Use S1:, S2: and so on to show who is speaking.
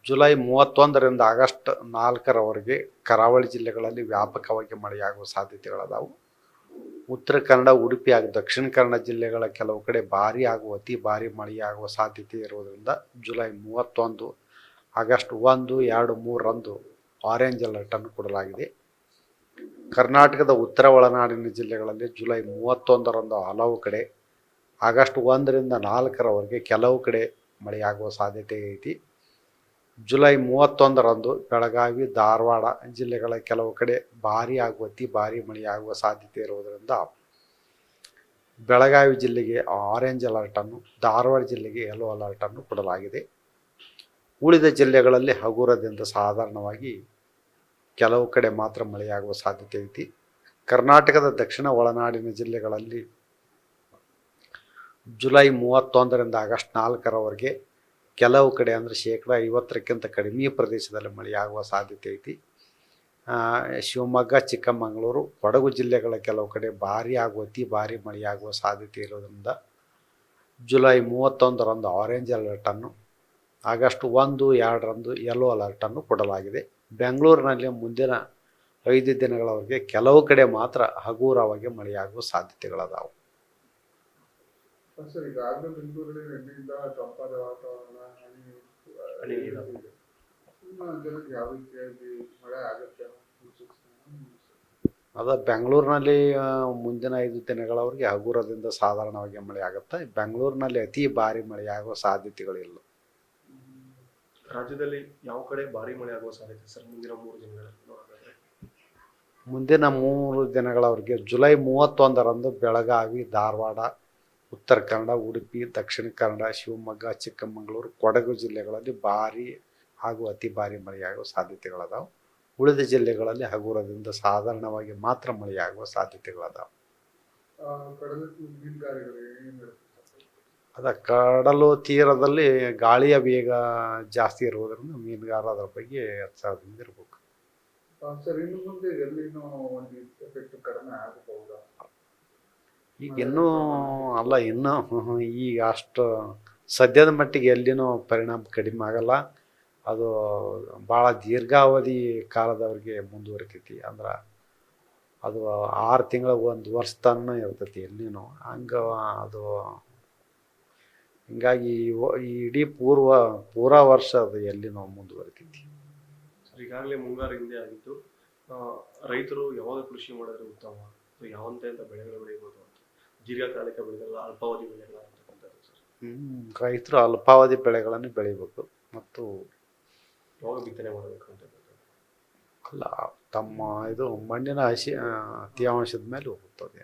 S1: July 31ರಿಂದ August 4ರವರೆಗೆ ಕರಾವಳಿ ಜಿಲ್ಲೆಗಳಲ್ಲಿ ವ್ಯಾಪಕವಾಗಿ ಮಳೆಯಾಗುವ ಸಾಧ್ಯತೆಗಳದಾವು. ಉತ್ತರ ಕನ್ನಡ, ಉಡುಪಿ ಹಾಗೂ ದಕ್ಷಿಣ ಕನ್ನಡ ಜಿಲ್ಲೆಗಳ ಕೆಲವು ಕಡೆ ಭಾರೀ ಹಾಗೂ ಅತಿ ಭಾರೀ ಮಳೆಯಾಗುವ ಸಾಧ್ಯತೆ ಇರುವುದರಿಂದ ಜುಲೈ 31, ಆಗಸ್ಟ್ 1, 2, 3ರಂದು ಆರೆಂಜ್ ಅಲರ್ಟನ್ನು ಕೊಡಲಾಗಿದೆ. ಕರ್ನಾಟಕದ ಉತ್ತರ ಒಳನಾಡಿನ ಜಿಲ್ಲೆಗಳಲ್ಲಿ ಜುಲೈ 31ರಂದು ಹಲವು ಕಡೆ, ಆಗಸ್ಟ್ 1ರಿಂದ 4ರವರೆಗೆ ಕೆಲವು ಕಡೆ ಮಳೆಯಾಗುವ ಸಾಧ್ಯತೆ ಐತಿ. ಜುಲೈ 31ರಂದು ಬೆಳಗಾವಿ, ಧಾರವಾಡ ಜಿಲ್ಲೆಗಳ ಕೆಲವು ಕಡೆ ಭಾರೀ ಹಾಗೂ ಅತಿ ಭಾರೀ ಮಳೆಯಾಗುವ ಸಾಧ್ಯತೆ ಇರುವುದರಿಂದ ಬೆಳಗಾವಿ ಜಿಲ್ಲೆಗೆ ಆರೆಂಜ್ ಅಲರ್ಟನ್ನು, ಧಾರವಾಡ ಜಿಲ್ಲೆಗೆ ಯೆಲ್ಲೋ ಅಲರ್ಟನ್ನು ಕೊಡಲಾಗಿದೆ. ಉಳಿದ ಜಿಲ್ಲೆಗಳಲ್ಲಿ ಹಗುರದಿಂದ ಸಾಧಾರಣವಾಗಿ ಕೆಲವು ಕಡೆ ಮಾತ್ರ ಮಳೆಯಾಗುವ ಸಾಧ್ಯತೆ ಐತಿ. ಕರ್ನಾಟಕದ ದಕ್ಷಿಣ ಒಳನಾಡಿನ ಜಿಲ್ಲೆಗಳಲ್ಲಿ ಜುಲೈ 31ರಿಂದ ಆಗಸ್ಟ್ 4ರವರೆಗೆ ಕೆಲವು ಕಡೆ ಅಂದರೆ 50%ಕ್ಕಿಂತ ಕಡಿಮೆ ಪ್ರದೇಶದಲ್ಲಿ ಮಳೆಯಾಗುವ ಸಾಧ್ಯತೆ ಐತಿ. ಶಿವಮೊಗ್ಗ, ಚಿಕ್ಕಮಗಳೂರು, ಕೊಡಗು ಜಿಲ್ಲೆಗಳ ಕೆಲವು ಕಡೆ ಭಾರೀ ಹಾಗೂ ಅತಿ ಭಾರೀ ಮಳೆಯಾಗುವ ಸಾಧ್ಯತೆ ಇರೋದ್ರಿಂದ ಜುಲೈ 31ರಂದು ಆರೆಂಜ್ ಅಲರ್ಟನ್ನು, ಆಗಸ್ಟ್ 1, 2ರಂದು ಯೆಲ್ಲೋ ಅಲರ್ಟನ್ನು ಕೊಡಲಾಗಿದೆ. ಬೆಂಗಳೂರಿನಲ್ಲಿ ಮುಂದಿನ 5 ದಿನಗಳವರೆಗೆ ಕೆಲವು ಕಡೆ ಮಾತ್ರ ಹಗುರವಾಗಿ ಮಳೆಯಾಗುವ ಸಾಧ್ಯತೆಗಳದಾವು.
S2: ಸರ್, ಈಗಾಗಲೇ ಬೆಂಗಳೂರಲ್ಲಿ ನಿನ್ನೆಯಿಂದ ತಂಪಾದ ವಾತಾವರಣ, ಜನಕ್ಕೆ ಯಾವ ರೀತಿಯಾಗಿ ಮಳೆ ಆಗುತ್ತೆ?
S1: ಅದ ಬೆಂಗಳೂರಿನಲ್ಲಿ ಮುಂದಿನ 5 ದಿನಗಳವರೆಗೆ ಹಗುರದಿಂದ ಸಾಧಾರಣವಾಗಿ ಮಳೆ ಆಗುತ್ತೆ. ಬೆಂಗಳೂರಿನಲ್ಲಿ ಅತಿ ಭಾರಿ ಮಳೆಯಾಗುವ ಸಾಧ್ಯತೆಗಳಿಲ್ಲ.
S3: ರಾಜ್ಯದಲ್ಲಿ ಯಾವ ಕಡೆ ಭಾರಿ ಮಳೆ ಆಗುವ ಸಾಧ್ಯತೆ ಸರ್ ಮುಂದಿನ 3 ದಿನಗಳಲ್ಲಿ?
S1: ಮುಂದಿನ 3 ದಿನಗಳವರೆಗೆ ಜುಲೈ 31ರಂದು ಬೆಳಗಾವಿ, ಧಾರವಾಡ, ಉತ್ತರ ಕನ್ನಡ, ಉಡುಪಿ, ದಕ್ಷಿಣ ಕನ್ನಡ, ಶಿವಮೊಗ್ಗ, ಚಿಕ್ಕಮಗಳೂರು, ಕೊಡಗು ಜಿಲ್ಲೆಗಳಲ್ಲಿ ಭಾರೀ ಹಾಗೂ ಅತಿ ಭಾರಿ ಮಳೆಯಾಗುವ ಸಾಧ್ಯತೆಗಳದಾವು. ಉಳಿದ ಜಿಲ್ಲೆಗಳಲ್ಲಿ ಹಗುರದಿಂದ ಸಾಧಾರಣವಾಗಿ ಮಾತ್ರ ಮಳೆಯಾಗುವ ಸಾಧ್ಯತೆಗಳದಾವು. ಕಡಲು ತೀರದಲ್ಲಿ ಗಾಳಿಯ ವೇಗ ಜಾಸ್ತಿ ಇರುವುದರಿಂದ ಮೀನುಗಾರ ಅದರ ಬಗ್ಗೆ ಎಚ್ಚರದಿಂದ ಇರಬೇಕು. ಈಗ ಇನ್ನೂ ಅಲ್ಲ, ಈಗ ಅಷ್ಟು ಸದ್ಯದ ಮಟ್ಟಿಗೆ ಎಲ್ಲಿನೂ ಪರಿಣಾಮ ಕಡಿಮೆ ಆಗಲ್ಲ. ಅದು ಭಾಳ ದೀರ್ಘಾವಧಿ ಕಾಲದವರೆಗೆ ಮುಂದುವರಿತೈತಿ. ಅಂದ್ರೆ ಅದು 6 ತಿಂಗಳು, 1 ವರ್ಷ ತನಕ ಇರ್ತೈತಿ ಎಲ್ಲಿನೂ. ಅದು ಹಿಂಗಾಗಿ ಈ ಇಡೀ ಪೂರಾ ವರ್ಷ ಅದು ಎಲ್ಲಿನೂ ಮುಂದುವರಿತೈತಿ.
S3: ಈಗಾಗಲೇ ಮುಂಗಾರು ಹಿಂದೆ ಆಗಿದ್ದು, ರೈತರು ಯಾವಾಗ ಕೃಷಿ ಮಾಡಿದ್ರೆ ಉತ್ತಮ, ಯಾವಂತ ಬೆಳೆಗಳು ಬೆಳೀಬೋದು ಅಂತ? ದೀರ್ಘಕಾಲಿಕ ಬೆಳೆಗಳ, ಅಲ್ಪಾವಧಿ ಬೆಳೆಗಳ ಅಂತಕ್ಕಂಥದ್ದು ಸರ್.
S1: ರೈತರು ಅಲ್ಪಾವಧಿ ಬೆಳೆಗಳನ್ನು ಬೆಳಿಬೇಕು ಮತ್ತು
S3: ಯಾವಾಗ ಬಿತ್ತನೆ ಮಾಡಬೇಕು ಅಂತ
S1: ಅಲ್ಲ, ತಮ್ಮ ಇದು ಮಣ್ಣಿನ ತೇವಾಂಶದ ಮೇಲೆ ಹೋಗುತ್ತದೆ.